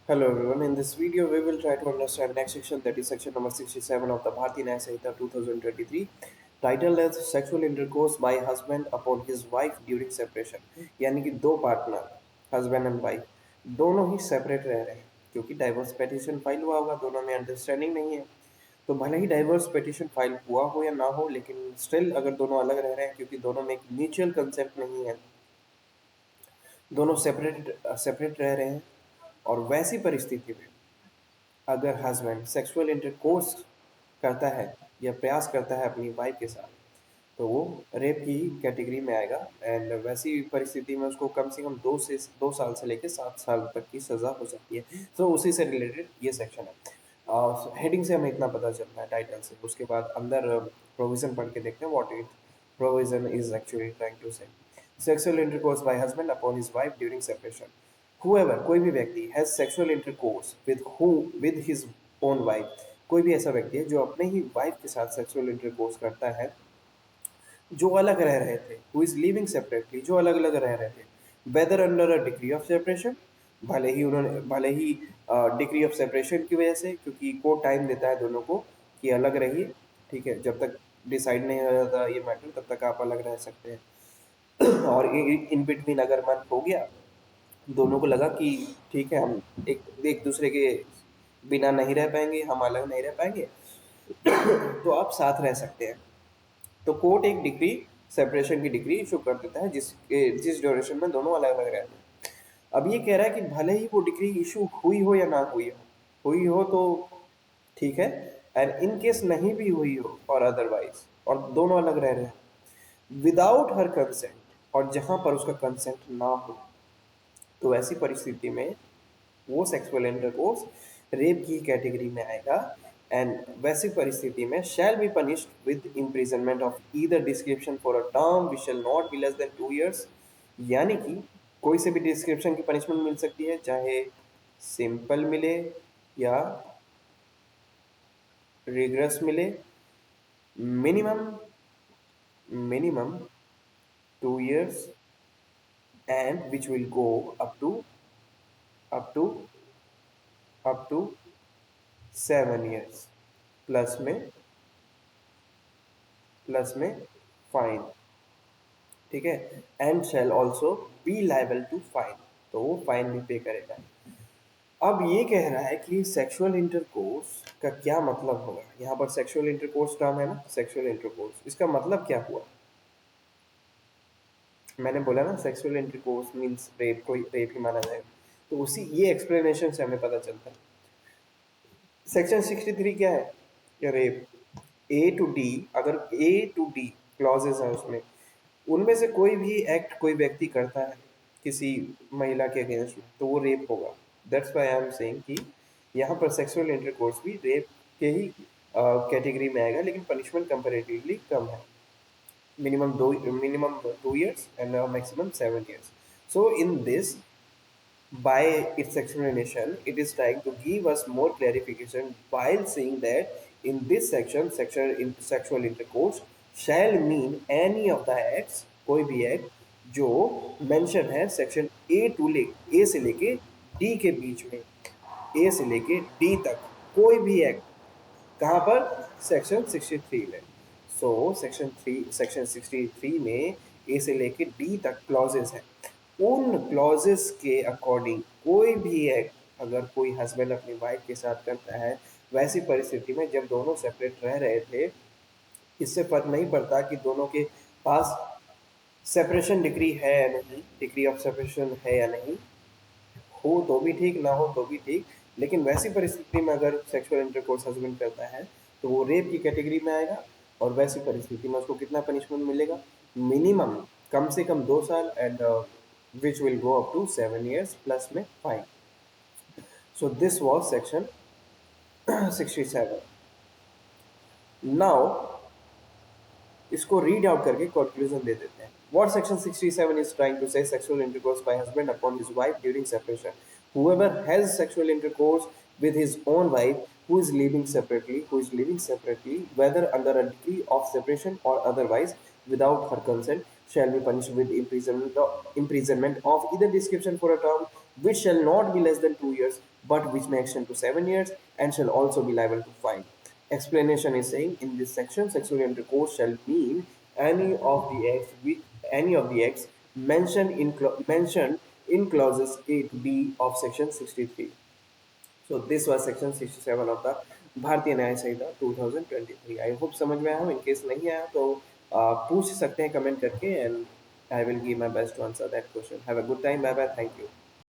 Hello everyone. In this video, we will try to understand next section, that is section number 67 of the Bharatiya Nyaya Samhita 2023, titled as Sexual Intercourse by Husband upon his wife during separation. यानी कि दो partner, husband and wife, दोनों ही separate रह रहे हैं क्योंकि divorce petition file हुआ होगा, दोनों में अंडरस्टैंडिंग नहीं है। तो भले ही डाइवोर्स पिटीशन फाइल हुआ हो या ना हो, लेकिन स्टिल अगर दोनों अलग रह रहे हैं क्योंकि दोनों में एक म्यूचुअल कंसेप्ट नहीं है, दोनों सेपरेट सेपरेट रह रहे हैं, और वैसी परिस्थिति में अगर हस्बैंड सेक्सुअल इंटरकोर्स करता है या प्रयास करता है अपनी वाइफ के साथ, तो वो रेप की कैटेगरी में आएगा। एंड वैसी परिस्थिति में उसको कम से कम 2 साल से लेकर 7 साल तक की सज़ा हो सकती है। तो उसी से रिलेटेड ये सेक्शन है। हेडिंग से हमें इतना पता चलता है, टाइटल से। उसके बाद अंदर प्रोविज़न पढ़ के देखते हैं what it provision is actually trying to say. Sexual intercourse by husband upon his wife during separation. whoever कोई भी व्यक्ति has sexual intercourse with his own wife, कोई भी ऐसा व्यक्ति है जो अपने ही वाइफ के साथ सेक्सुअल इंटरकोर्स करता है, जो अलग रह रहे थे, हु इज लिविंग सेपरेटली, जो अलग अलग रह रहे थे, whether under a degree of separation, भले ही डिग्री ऑफ सेपरेशन की वजह से, क्योंकि कोर्ट टाइम देता है दोनों को कि अलग रहिए, ठीक है, जब तक डिसाइड नहीं हो जाता ये मैटर तब तक आप अलग रह सकते हैं। और इन बिटवीन अगर मन हो गया, दोनों को लगा कि ठीक है, हम एक एक दूसरे के बिना नहीं रह पाएंगे, हम अलग नहीं रह पाएंगे, तो आप साथ रह सकते हैं। तो कोर्ट एक डिग्री, सेपरेशन की डिग्री इशू कर देता है जिस ड्यूरेशन में दोनों अलग अलग रहते हैं। अब ये कह रहा है कि भले ही वो डिग्री इशू हुई हो या ना हुई हो तो ठीक है, एंड इन केस नहीं भी हुई हो और अदरवाइज, और दोनों अलग रह रहे हैं विदाउट हर कंसेंट, और जहां पर उसका कंसेंट ना हो, तो ऐसी परिस्थिति में वो सेक्सुअल इंटरकोर्स रेप की कैटेगरी में आएगा। एंड वैसी परिस्थिति में shall be punished with imprisonment of either description for a term which shall not be less than 2 years। यानी कि कोई से भी डिस्क्रिप्शन की पनिशमेंट मिल सकती है, चाहे सिंपल मिले या रिग्रेस मिले। Minimum minimum 2 years, and which will go up to up to 7 years, plus में फाइन, ठीक है। And shall also be liable to fine, तो वो फाइन भी पे करेगा। अब ये कह रहा है कि सेक्सुअल इंटरकोर्स का क्या मतलब होगा। यहाँ पर सेक्सुअल इंटरकोर्स टर्म है ना, सेक्सुअल इंटरकोर्स, इसका मतलब क्या हुआ। मैंने बोला ना, सेक्सुअल इंटरकोर्स मीन्स रेप, कोई रेप ही माना जाएगा, तो उसी ये एक्सप्लेनेशन से हमें पता चलता है। सेक्शन 63 क्या है, रेप। ए टू डी, अगर ए टू डी क्लॉजेज है उसमें, उनमें से कोई भी एक्ट कोई व्यक्ति करता है किसी महिला के अगेंस्ट में, तो वो रेप होगा। That's why I am saying कि यहाँ पर सेक्सुअल इंटरकोर्स भी रेप के ही कैटेगरी में आएगा, लेकिन पनिशमेंट कंपेरेटिवली कम है। Minimum 2 years and maximum 7 years. So in this, by its explanation, it is trying to give us more clarification while saying that in this section, sexual intercourse shall mean any of the acts, कोई भी act जो mention है section A से लेके D के बीच में, ए से लेके डी तक, कोई भी एक्ट कहाँ पर, सेक्शन 63 में। सो सेक्शन 63 में ए से लेके डी तक क्लॉजेस हैं। उन क्लॉजेस के अकॉर्डिंग कोई भी एक्ट अगर कोई हस्बैंड अपनी वाइफ के साथ करता है, वैसी परिस्थिति में जब दोनों सेपरेट रह रहे थे, इससे फर्क नहीं पड़ता कि दोनों के पास सेपरेशन डिग्री है या नहीं, डिग्री ऑफ सेपरेशन है या नहीं, हो तो भी ठीक, ना हो तो भी ठीक, लेकिन वैसी परिस्थिति में अगर सेक्सुअल इंटरकोर्स हस्बैंड करता है, तो वो रेप की कैटेगरी में आएगा। और वैसी परिस्थिति में उसको कितना पनिशमेंट मिलेगा, मिनिमम कम से कम 2 साल, and which will go up to 7 years plus में fine. So this was section 67। Now इसको रीड आउट करके कंक्लूजन दे देते हैं। What section 67 is trying to say, sexual intercourse by husband upon his wife during separation. Whoever has sexual intercourse with his own wife who is living separately, whether under a decree of separation or otherwise, without her consent, shall be punished with imprisonment of either description for a term which shall not be less than 2 years, but which may extend to 7 years and shall also be liable to fine. Explanation is saying in this section, sexual intercourse shall mean any of the acts which any of the acts mentioned in clauses 8b of section 63. So this was section 67 of the भारतीय न्याय संहिता 2023. I hope समझ में आया हो. In case नहीं आया तो पूछ सकते हैं कमेंट करके, and I will give my best to answer that question. Have a good time. Bye bye. Thank you.